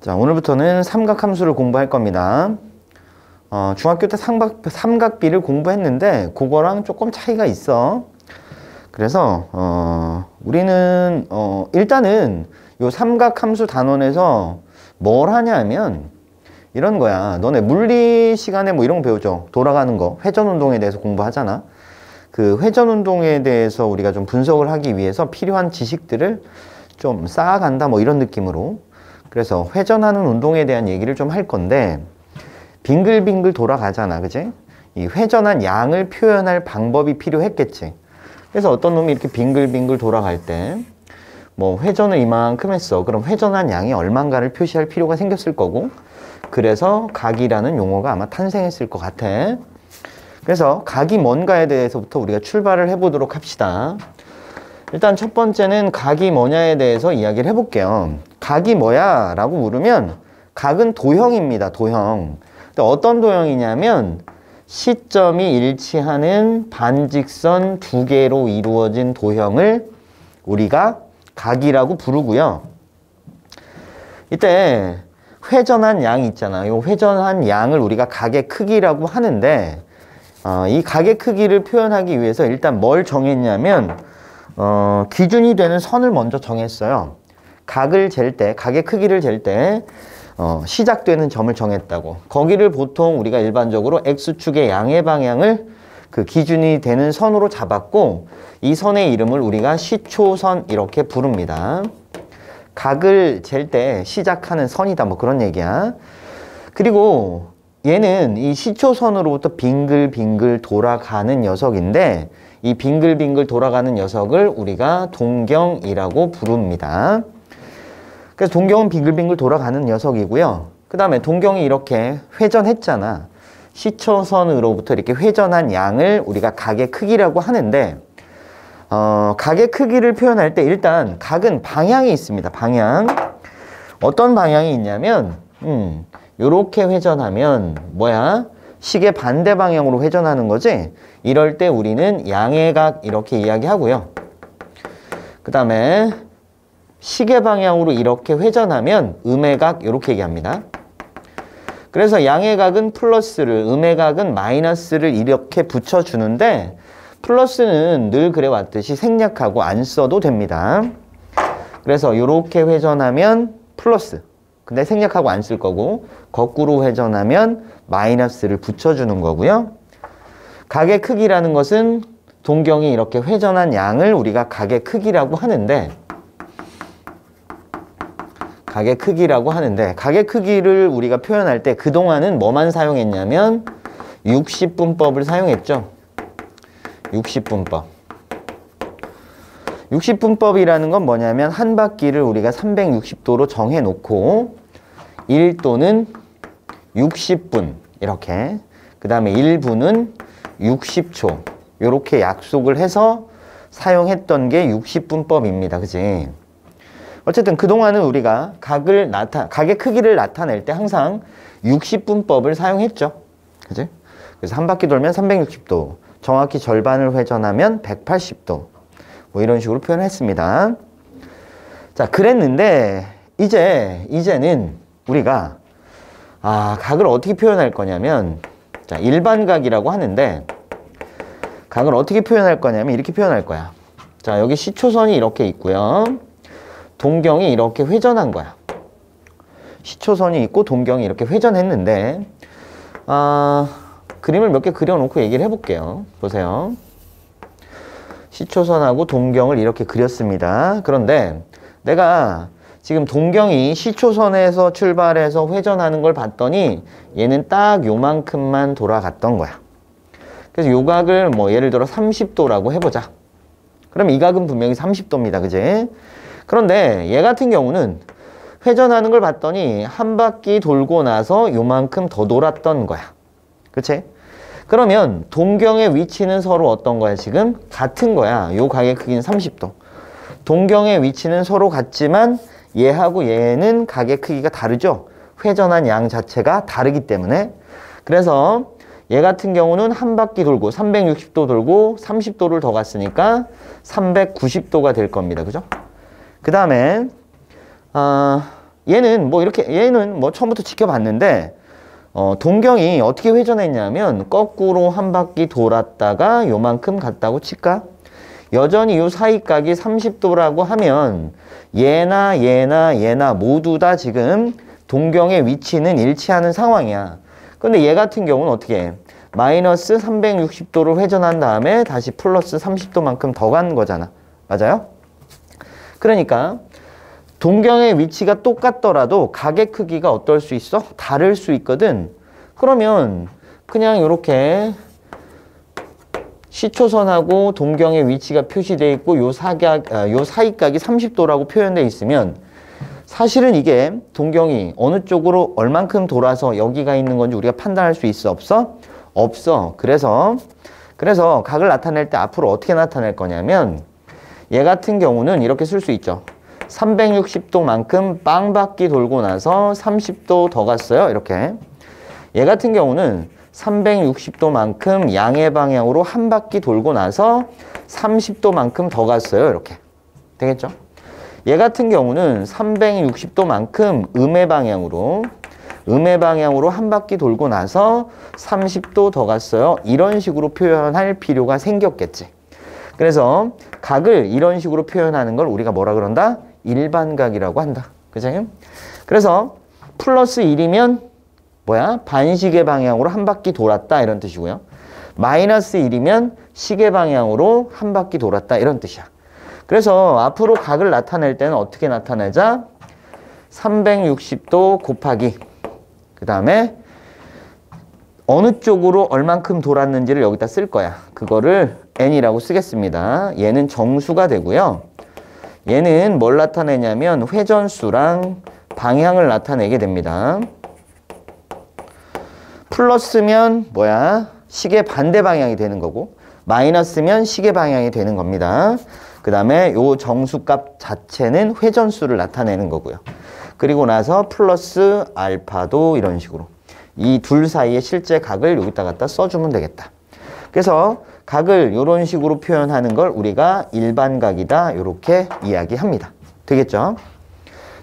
자, 오늘부터는 삼각함수를 공부할 겁니다. 중학교 때 삼각비를 공부했는데 그거랑 조금 차이가 있어. 그래서 우리는 일단은 요 삼각함수 단원에서 뭘 하냐면 이런 거야. 너네 물리 시간에 뭐 이런 거 배우죠. 돌아가는 거, 회전운동에 대해서 공부하잖아. 그 회전운동에 대해서 우리가 좀 분석을 하기 위해서 필요한 지식들을 좀 쌓아간다, 뭐 이런 느낌으로. 그래서 회전하는 운동에 대한 얘기를 좀 할 건데, 빙글빙글 돌아가잖아, 그치? 이 회전한 양을 표현할 방법이 필요했겠지. 그래서 어떤 놈이 이렇게 빙글빙글 돌아갈 때, 뭐 회전을 이만큼 했어. 그럼 회전한 양이 얼만가를 표시할 필요가 생겼을 거고, 그래서 각이라는 용어가 아마 탄생했을 것 같아. 그래서 각이 뭔가에 대해서부터 우리가 출발을 해보도록 합시다. 일단 첫 번째는 각이 뭐냐에 대해서 이야기를 해볼게요. 각이 뭐야? 라고 물으면 각은 도형입니다. 도형. 근데 어떤 도형이냐면 시점이 일치하는 반직선 두 개로 이루어진 도형을 우리가 각이라고 부르고요. 이때 회전한 양이 있잖아. 이 회전한 양을 우리가 각의 크기라고 하는데 이 각의 크기를 표현하기 위해서 일단 뭘 정했냐면 기준이 되는 선을 먼저 정했어요. 각을 잴 때, 각의 크기를 잴 때 시작되는 점을 정했다고. 거기를 보통 우리가 일반적으로 X축의 양의 방향을 그 기준이 되는 선으로 잡았고, 이 선의 이름을 우리가 시초선 이렇게 부릅니다. 각을 잴 때 시작하는 선이다, 뭐 그런 얘기야. 그리고 얘는 이 시초선으로부터 빙글빙글 돌아가는 녀석인데, 이 빙글빙글 돌아가는 녀석을 우리가 동경이라고 부릅니다. 그래서 동경은 빙글빙글 돌아가는 녀석이고요. 그 다음에 동경이 이렇게 회전했잖아. 시초선으로부터 이렇게 회전한 양을 우리가 각의 크기라고 하는데, 각의 크기를 표현할 때 일단 각은 방향이 있습니다. 방향. 어떤 방향이 있냐면 요렇게 회전하면 뭐야? 시계 반대 방향으로 회전하는 거지? 이럴 때 우리는 양의 각 이렇게 이야기하고요. 그 다음에 시계 방향으로 이렇게 회전하면 음의 각 이렇게 얘기합니다. 그래서 양의 각은 플러스를, 음의 각은 마이너스를 이렇게 붙여주는데, 플러스는 늘 그래왔듯이 생략하고 안 써도 됩니다. 그래서 이렇게 회전하면 플러스. 근데 생략하고 안 쓸 거고, 거꾸로 회전하면 마이너스를 붙여주는 거고요. 각의 크기라는 것은 동경이 이렇게 회전한 양을 우리가 각의 크기라고 하는데, 각의 크기를 우리가 표현할 때 그동안은 뭐만 사용했냐면 60분법을 사용했죠. 60분법. 60분법이라는 건 뭐냐면 한 바퀴를 우리가 360도로 정해놓고 1도는 60분 이렇게, 그 다음에 1분은 60초 이렇게 약속을 해서 사용했던 게 60분법입니다. 그치? 어쨌든 그동안은 우리가 각의 크기를 나타낼 때 항상 60분법을 사용했죠. 그치? 그래서 한 바퀴 돌면 360도, 정확히 절반을 회전하면 180도, 뭐 이런 식으로 표현했습니다. 자, 그랬는데 이제는 우리가 각을 어떻게 표현할 거냐면, 자, 일반각이라고 하는데 각을 어떻게 표현할 거냐면 이렇게 표현할 거야. 자, 여기 시초선이 이렇게 있고요. 동경이 이렇게 회전한 거야. 시초선이 있고 동경이 이렇게 회전했는데, 그림을 몇 개 그려놓고 얘기를 해볼게요. 보세요. 시초선하고 동경을 이렇게 그렸습니다. 그런데 내가 지금 동경이 시초선에서 출발해서 회전하는 걸 봤더니 얘는 딱 요만큼만 돌아갔던 거야. 그래서 요 각을 뭐 예를 들어 30도라고 해보자. 그럼 이 각은 분명히 30도입니다. 그지? 그런데 얘 같은 경우는 회전하는 걸 봤더니 한 바퀴 돌고 나서 요만큼 더 돌았던 거야. 그치? 그러면 동경의 위치는 서로 어떤 거야? 지금 같은 거야. 요 각의 크기는 30도. 동경의 위치는 서로 같지만 얘하고 얘는 각의 크기가 다르죠. 회전한 양 자체가 다르기 때문에. 그래서 얘 같은 경우는 한 바퀴 돌고 360도 돌고 30도를 더 갔으니까 390도가 될 겁니다. 그죠? 그 다음에 얘는 뭐 이렇게, 얘는 뭐 처음부터 지켜봤는데, 동경이 어떻게 회전했냐면, 거꾸로 한 바퀴 돌았다가 요만큼 갔다고 칠까? 여전히 요 사이각이 30도라고 하면, 얘나 모두 다 지금 동경의 위치는 일치하는 상황이야. 근데 얘 같은 경우는 어떻게 해? 마이너스 360도를 회전한 다음에 다시 플러스 30도만큼 더 간 거잖아. 맞아요? 그러니까 동경의 위치가 똑같더라도 각의 크기가 어떨 수 있어? 다를 수 있거든. 그러면 그냥 이렇게 시초선하고 동경의 위치가 표시되어 있고 요 사이각이 30도라고 표현되어 있으면 사실은 이게 동경이 어느 쪽으로 얼만큼 돌아서 여기가 있는 건지 우리가 판단할 수 있어? 없어? 없어. 그래서 각을 나타낼 때 앞으로 어떻게 나타낼 거냐면 얘 같은 경우는 이렇게 쓸 수 있죠. 360도만큼 빵 바퀴 돌고 나서 30도 더 갔어요. 이렇게. 얘 같은 경우는 360도만큼 양의 방향으로 한 바퀴 돌고 나서 30도만큼 더 갔어요. 이렇게. 되겠죠? 얘 같은 경우는 360도만큼 음의 방향으로 한 바퀴 돌고 나서 30도 더 갔어요. 이런 식으로 표현할 필요가 생겼겠지. 그래서 각을 이런 식으로 표현하는 걸 우리가 뭐라 그런다? 일반각이라고 한다. 그죠? 그래서 플러스 1이면 뭐야? 반시계 방향으로 한 바퀴 돌았다 이런 뜻이고요. 마이너스 1이면 시계 방향으로 한 바퀴 돌았다 이런 뜻이야. 그래서 앞으로 각을 나타낼 때는 어떻게 나타내자? 360도 곱하기 그 다음에 어느 쪽으로 얼만큼 돌았는지를 여기다 쓸 거야. 그거를 n이라고 쓰겠습니다. 얘는 정수가 되고요. 얘는 뭘 나타내냐면 회전수랑 방향을 나타내게 됩니다. 플러스면 뭐야? 시계 반대 방향이 되는 거고 마이너스면 시계 방향이 되는 겁니다. 그 다음에 요 정수값 자체는 회전수를 나타내는 거고요. 그리고 나서 플러스 알파도 이런 식으로 이 둘 사이의 실제 각을 여기다 갖다 써주면 되겠다. 그래서 각을 이런 식으로 표현하는 걸 우리가 일반각이다 이렇게 이야기합니다. 되겠죠?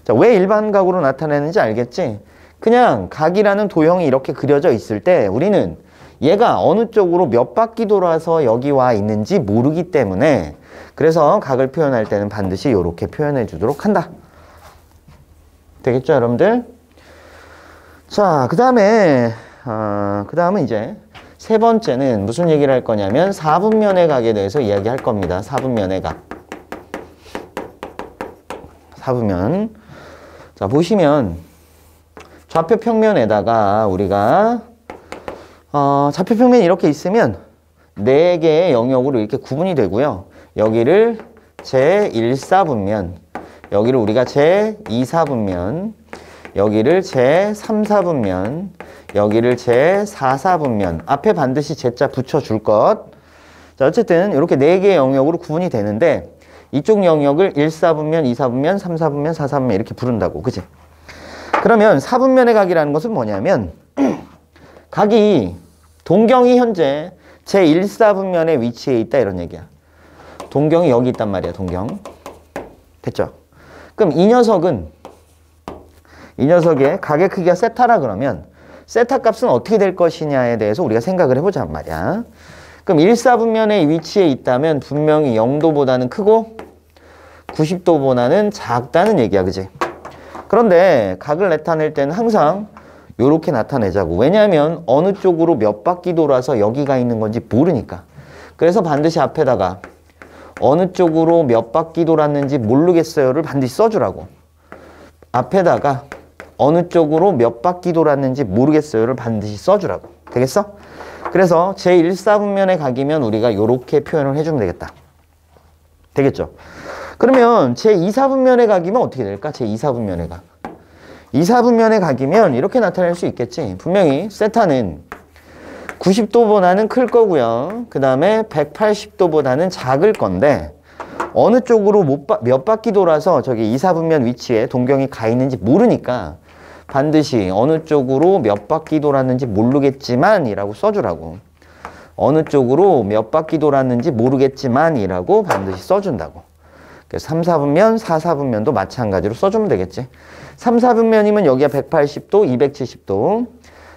자, 왜 일반각으로 나타내는지 알겠지? 그냥 각이라는 도형이 이렇게 그려져 있을 때 우리는 얘가 어느 쪽으로 몇 바퀴 돌아서 여기 와 있는지 모르기 때문에 그래서 각을 표현할 때는 반드시 이렇게 표현해 주도록 한다. 되겠죠, 여러분들? 자, 그 다음은 이제 세 번째는 무슨 얘기를 할 거냐면 4분면의 각에 대해서 이야기할 겁니다. 4분면의 각. 4분면. 자, 보시면 좌표 평면에다가 우리가 좌표 평면이 이렇게 있으면 4개의 영역으로 이렇게 구분이 되고요. 여기를 제1사분면, 여기를 우리가 제2사분면, 여기를 제3사분면, 여기를 제4사분면. 앞에 반드시 제자 붙여줄 것. 자, 어쨌든 이렇게 4개의 영역으로 구분이 되는데 이쪽 영역을 1사분면, 2사분면, 3사분면, 4사분면 이렇게 부른다고. 그치? 그러면 4분면의 각이라는 것은 뭐냐면 각이 동경이 현재 제1사분면에 위치해 있다 이런 얘기야. 동경이 여기 있단 말이야. 동경. 됐죠? 그럼 이 녀석의 각의 크기가 세타라 그러면 세타 값은 어떻게 될 것이냐에 대해서 우리가 생각을 해보자 말이야. 그럼 1사분면에 위치해 있다면 분명히 0도보다는 크고 90도보다는 작다는 얘기야. 그지? 그런데 각을 나타낼 때는 항상 이렇게 나타내자고. 왜냐하면 어느 쪽으로 몇 바퀴 돌아서 여기가 있는 건지 모르니까. 그래서 반드시 앞에다가 어느 쪽으로 몇 바퀴 돌았는지 모르겠어요를 반드시 써주라고. 앞에다가 어느 쪽으로 몇 바퀴 돌았는지 모르겠어요를 반드시 써주라고. 되겠어? 그래서 제1사분면의 각이면 우리가 이렇게 표현을 해주면 되겠다. 되겠죠? 그러면 제2사분면의 각이면 어떻게 될까? 제2사분면의 각. 2사분면의 각이면 이렇게 나타낼 수 있겠지. 분명히 세타는 90도보다는 클 거고요. 그 다음에 180도보다는 작을 건데 어느 쪽으로 몇 바퀴 돌아서 저기 2사분면 위치에 동경이 가 있는지 모르니까 반드시 어느 쪽으로 몇 바퀴 돌았는지 모르겠지만 이라고 써주라고. 어느 쪽으로 몇 바퀴 돌았는지 모르겠지만 이라고 반드시 써준다고. 그래서 3, 4분면, 4, 4분면도 마찬가지로 써주면 되겠지. 3, 4분면이면 여기가 180도, 270도.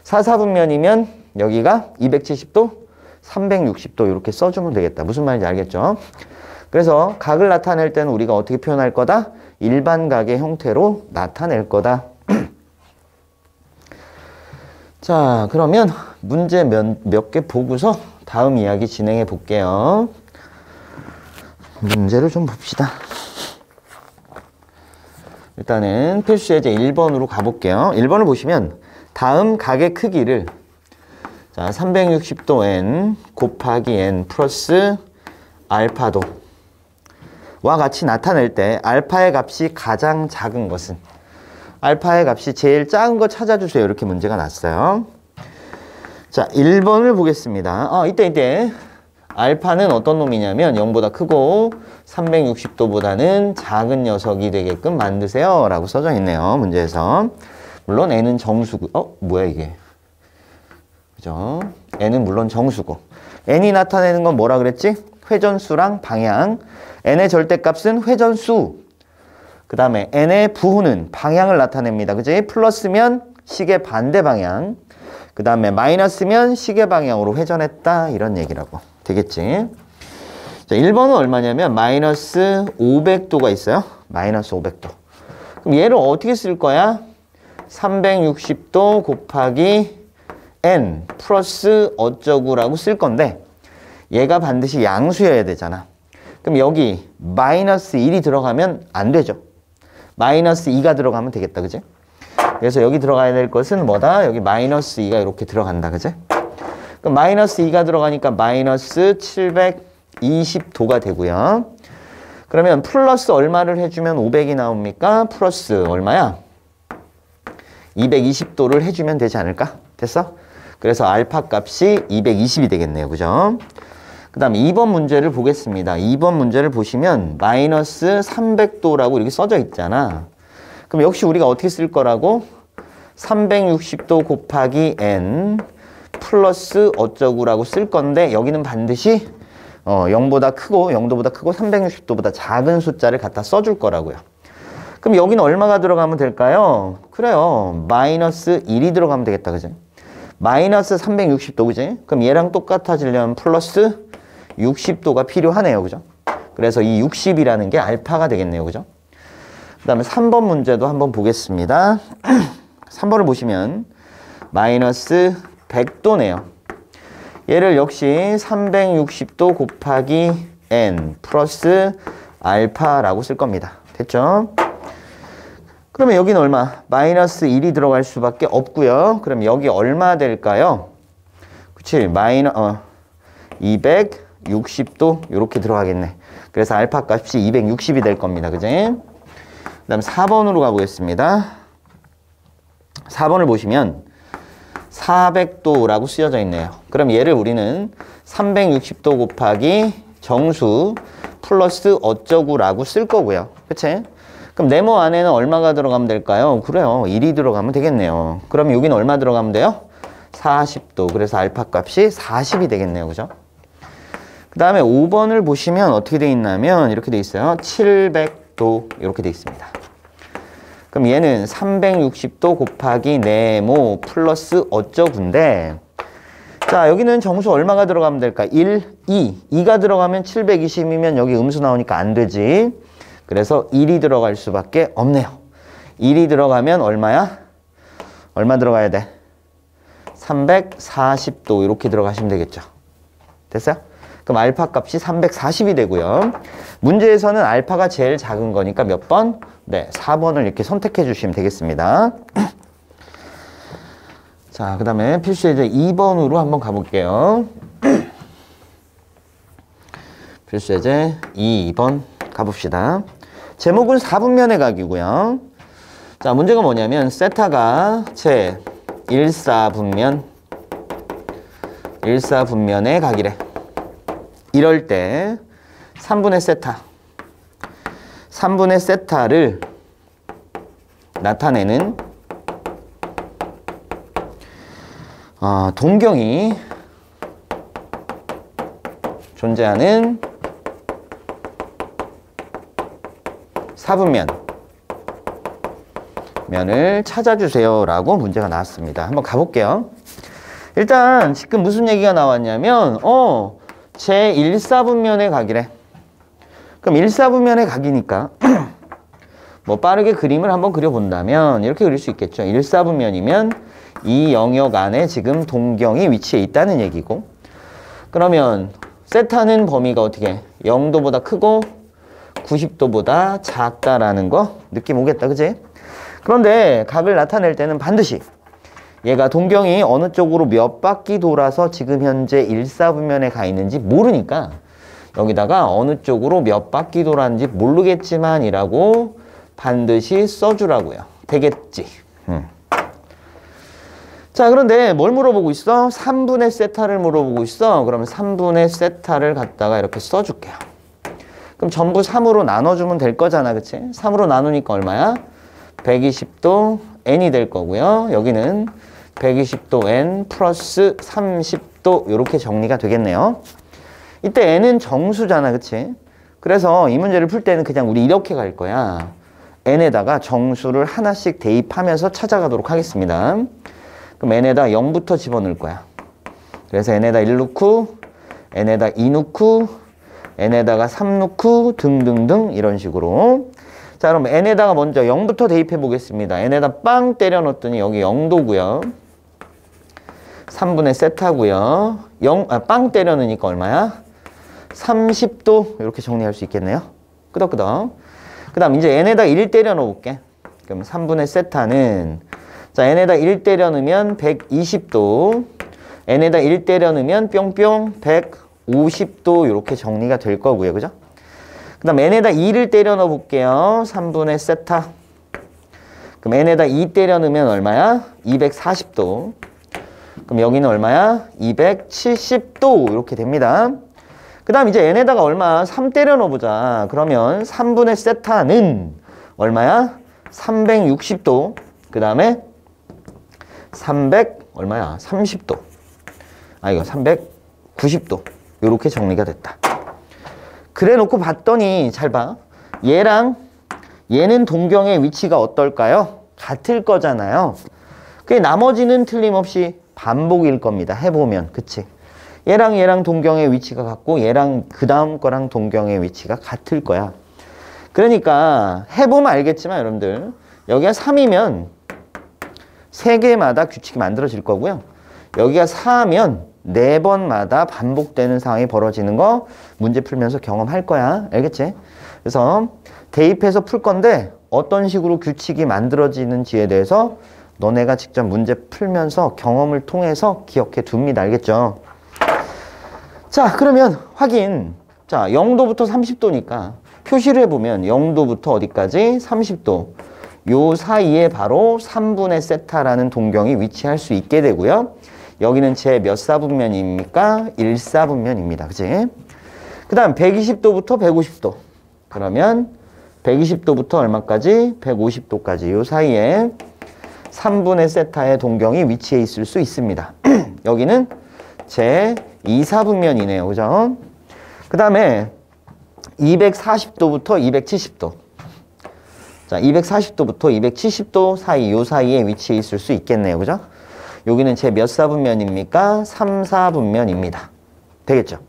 4, 4분면이면 여기가 270도, 360도 이렇게 써주면 되겠다. 무슨 말인지 알겠죠? 그래서 각을 나타낼 때는 우리가 어떻게 표현할 거다? 일반 각의 형태로 나타낼 거다. 자, 그러면 문제 몇 개 보고서 다음 이야기 진행해 볼게요. 문제를 좀 봅시다. 일단은 필수 예제 1번으로 가볼게요. 1번을 보시면 다음 각의 크기를 자 360도 n 곱하기 n 플러스 알파도 와 같이 나타낼 때 알파의 값이 가장 작은 것은 알파의 값이 제일 작은 거 찾아주세요. 이렇게 문제가 났어요. 자 1번을 보겠습니다. 이때 알파는 어떤 놈이냐면 0보다 크고 360도보다는 작은 녀석이 되게끔 만드세요 라고 써져 있네요. 문제에서. 물론 n은 정수고 뭐야 이게. 그죠? n은 물론 정수고 n이 나타내는 건 뭐라 그랬지? 회전수랑 방향. n의 절대값은 회전수. 그 다음에 n의 부호는 방향을 나타냅니다. 그지? 플러스면 시계 반대 방향. 그 다음에 마이너스면 시계 방향으로 회전했다. 이런 얘기라고. 되겠지? 자, 1번은 얼마냐면 마이너스 500도가 있어요. 마이너스 500도. 그럼 얘를 어떻게 쓸 거야? 360도 곱하기 n 플러스 어쩌구라고 쓸 건데 얘가 반드시 양수여야 되잖아. 그럼 여기 마이너스 1이 들어가면 안 되죠. 마이너스 2가 들어가면 되겠다. 그지? 그래서 여기 들어가야 될 것은 뭐다? 여기 마이너스 2가 이렇게 들어간다. 그지? 그럼 마이너스 2가 들어가니까 마이너스 720도가 되고요. 그러면 플러스 얼마를 해주면 500이 나옵니까? 플러스 얼마야? 220도를 해주면 되지 않을까? 됐어? 그래서 알파 값이 220이 되겠네요. 그죠? 그 다음 2번 문제를 보겠습니다. 2번 문제를 보시면 마이너스 300도라고 이렇게 써져 있잖아. 그럼 역시 우리가 어떻게 쓸 거라고? 360도 곱하기 n 플러스 어쩌구라고 쓸 건데 여기는 반드시 0보다 크고 0도보다 크고 360도보다 작은 숫자를 갖다 써줄 거라고요. 그럼 여기는 얼마가 들어가면 될까요? 그래요. 마이너스 1이 들어가면 되겠다. 그지? 마이너스 360도. 그지? 그럼 얘랑 똑같아지려면 플러스 60도가 필요하네요. 그죠? 그래서 이 60이라는 게 알파가 되겠네요. 그죠? 그 다음에 3번 문제도 한번 보겠습니다. 3번을 보시면 마이너스 100도네요. 얘를 역시 360도 곱하기 n 플러스 알파라고 쓸 겁니다. 됐죠? 그러면 여기는 얼마? 마이너스 1이 들어갈 수밖에 없고요. 그럼 여기 얼마 될까요? 그치? 260도 이렇게 들어가겠네. 그래서 알파 값이 260이 될 겁니다. 그지? 그 다음 4번으로 가보겠습니다. 4번을 보시면 400도라고 쓰여져 있네요. 그럼 얘를 우리는 360도 곱하기 정수 플러스 어쩌구라고 쓸 거고요. 그치? 그럼 네모 안에는 얼마가 들어가면 될까요? 그래요. 1이 들어가면 되겠네요. 그럼 여기는 얼마 들어가면 돼요? 40도. 그래서 알파 값이 40이 되겠네요. 그죠? 그 다음에 5번을 보시면 어떻게 돼 있냐면 이렇게 돼 있어요. 700도 이렇게 돼 있습니다. 그럼 얘는 360도 곱하기 네모 플러스 어쩌구인데 자 여기는 정수 얼마가 들어가면 될까? 1, 2. 2가 들어가면 720이면 여기 음수 나오니까 안 되지. 그래서 1이 들어갈 수밖에 없네요. 1이 들어가면 얼마야? 얼마 들어가야 돼? 340도 이렇게 들어가시면 되겠죠. 됐어요? 그럼 알파 값이 340이 되고요. 문제에서는 알파가 제일 작은 거니까 몇 번? 네, 4번을 이렇게 선택해 주시면 되겠습니다. 자, 그 다음에 필수 예제 2번으로 한번 가볼게요. 필수 예제 2번 가봅시다. 제목은 4분면의 각이고요. 자, 문제가 뭐냐면 세타가 제 1사분면의 각이래. 이럴 때 3분의 세타를 나타내는 동경이 존재하는 면을 찾아주세요 라고 문제가 나왔습니다. 한번 가볼게요. 일단 지금 무슨 얘기가 나왔냐면 제 1사분면의 각이래. 그럼 1사분면의 각이니까 뭐 빠르게 그림을 한번 그려본다면 이렇게 그릴 수 있겠죠. 1사분면이면 이 영역 안에 지금 동경이 위치해 있다는 얘기고, 그러면 세타는 범위가 어떻게 0도보다 크고 90도보다 작다라는 거 느낌 오겠다, 그치? 그런데 각을 나타낼 때는 반드시 얘가 동경이 어느 쪽으로 몇 바퀴 돌아서 지금 현재 1사분면에 가 있는지 모르니까 여기다가 어느 쪽으로 몇 바퀴 돌았는지 모르겠지만 이라고 반드시 써주라고요. 되겠지. 자, 그런데 뭘 물어보고 있어? 3분의 세타를 물어보고 있어. 그러면 3분의 세타를 갖다가 이렇게 써줄게요. 그럼 전부 3으로 나눠주면 될 거잖아, 그치? 3으로 나누니까 얼마야? 120도 n이 될 거고요. 여기는 120도 n 플러스 30도 이렇게 정리가 되겠네요. 이때 n은 정수잖아, 그치? 그래서 이 문제를 풀 때는 그냥 우리 이렇게 갈 거야. n에다가 정수를 하나씩 대입하면서 찾아가도록 하겠습니다. 그럼 n에다 0부터 집어넣을 거야. 그래서 n에다 1 넣고 n에다 2 넣고 n에다가 3 넣고 등등등 이런 식으로. 자, 그럼 n에다가 먼저 0부터 대입해 보겠습니다. n에다 빵 때려 넣었더니 여기 0도고요. 3분의 세타고요. 빵 때려 넣으니까 얼마야? 30도 이렇게 정리할 수 있겠네요. 끄덕끄덕. 그 다음 이제 n에다 1 때려 넣어볼게. 그럼 3분의 세타는 자, n에다 1 때려 넣으면 120도, n에다 1 때려 넣으면 뿅뿅 150도 이렇게 정리가 될 거고요. 그죠? 그 다음 n에다 2를 때려 넣어 볼게요. 3분의 세타. 그럼 n에다 2 때려 넣으면 얼마야? 240도. 그럼 여기는 얼마야? 270도 이렇게 됩니다. 그 다음 이제 n에다가 얼마? 3 때려 넣어보자. 그러면 3분의 세타는 얼마야? 360도. 그 다음에 300 30도. 이거 390도. 이렇게 정리가 됐다. 그래 놓고 봤더니 잘 봐. 얘랑 얘는 동경의 위치가 어떨까요? 같을 거잖아요. 그 나머지는 틀림없이 반복일 겁니다. 해보면. 그치? 얘랑 동경의 위치가 같고 얘랑 그 다음 거랑 동경의 위치가 같을 거야. 그러니까 해보면 알겠지만 여러분들 여기가 3이면 3개마다 규칙이 만들어질 거고요. 여기가 4면 4번마다 반복되는 상황이 벌어지는 거 문제 풀면서 경험할 거야. 알겠지? 그래서 대입해서 풀 건데 어떤 식으로 규칙이 만들어지는지에 대해서 너네가 직접 문제 풀면서 경험을 통해서 기억해 둡니다. 알겠죠? 자, 그러면 확인. 자, 0도부터 30도니까 표시를 해보면 0도부터 어디까지? 30도. 요 사이에 바로 3분의 세타라는 동경이 위치할 수 있게 되고요. 여기는 제 몇 사분면입니까? 1사분면입니다. 그치? 그 다음 120도부터 150도. 그러면 120도부터 얼마까지? 150도까지 요 사이에 3분의 세타의 동경이 위치해 있을 수 있습니다. 여기는 제 2사분면이네요. 그죠? 그 다음에 240도부터 270도. 자, 240도부터 270도 사이, 요 사이에 위치해 있을 수 있겠네요. 그죠? 여기는 제 몇 사분면입니까? 3사분면입니다. 되겠죠?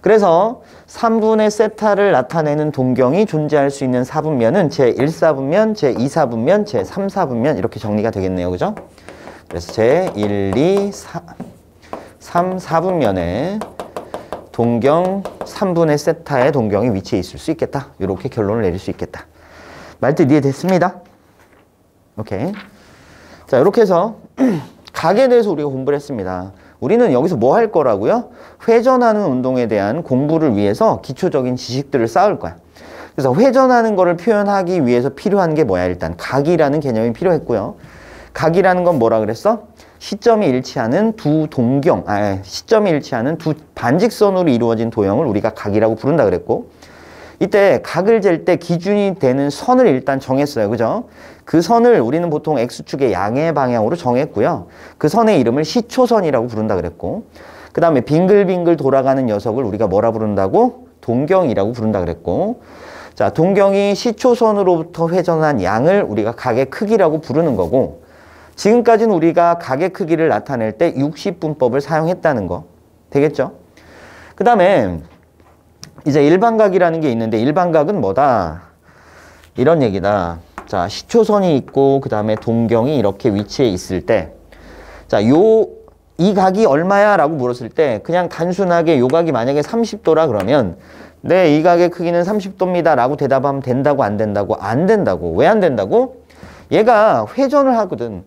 그래서 3분의 세타를 나타내는 동경이 존재할 수 있는 사분면은 제 1사분면, 제 2사분면, 제 3사분면 이렇게 정리가 되겠네요. 그죠? 그래서 제 1, 2, 3, 4분면에 동경 3분의 세타의 동경이 위치해 있을 수 있겠다. 이렇게 결론을 내릴 수 있겠다. 말뜻 이해됐습니다? 오케이. 자, 이렇게 해서 각에 대해서 우리가 공부를 했습니다. 우리는 여기서 뭐 할 거라고요? 회전하는 운동에 대한 공부를 위해서 기초적인 지식들을 쌓을 거야. 그래서 회전하는 거를 표현하기 위해서 필요한 게 뭐야? 일단 각이라는 개념이 필요했고요. 각이라는 건 뭐라 그랬어? 시점이 일치하는 시점이 일치하는 두 반직선으로 이루어진 도형을 우리가 각이라고 부른다 그랬고, 이때 각을 잴 때 기준이 되는 선을 일단 정했어요. 그죠? 그 선을 우리는 보통 X축의 양의 방향으로 정했고요. 그 선의 이름을 시초선이라고 부른다 그랬고, 그 다음에 빙글빙글 돌아가는 녀석을 우리가 뭐라 부른다고? 동경이라고 부른다 그랬고, 자, 동경이 시초선으로부터 회전한 양을 우리가 각의 크기라고 부르는 거고, 지금까지는 우리가 각의 크기를 나타낼 때 60분법을 사용했다는 거. 되겠죠? 그 다음에 이제 일반각이라는 게 있는데, 일반각은 뭐다? 이런 얘기다. 자, 시초선이 있고 그 다음에 동경이 이렇게 위치해 있을 때, 자, 이 각이 얼마야? 라고 물었을 때 그냥 단순하게 요 각이 만약에 30도라 그러면 네, 이 각의 크기는 30도입니다 라고 대답하면 된다고 안 된다고? 안 된다고. 왜 안 된다고? 얘가 회전을 하거든.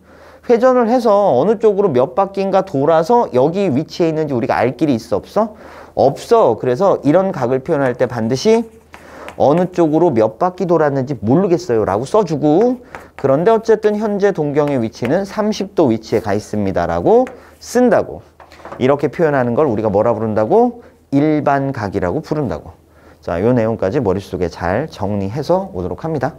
회전을 해서 어느 쪽으로 몇 바퀴인가 돌아서 여기 위치해 있는지 우리가 알 길이 있어 없어? 없어. 그래서 이런 각을 표현할 때 반드시 어느 쪽으로 몇 바퀴 돌았는지 모르겠어요 라고 써주고, 그런데 어쨌든 현재 동경의 위치는 30도 위치에 가 있습니다 라고 쓴다고. 이렇게 표현하는 걸 우리가 뭐라 부른다고? 일반각이라고 부른다고. 자, 요 내용까지 머릿속에 잘 정리해서 오도록 합니다.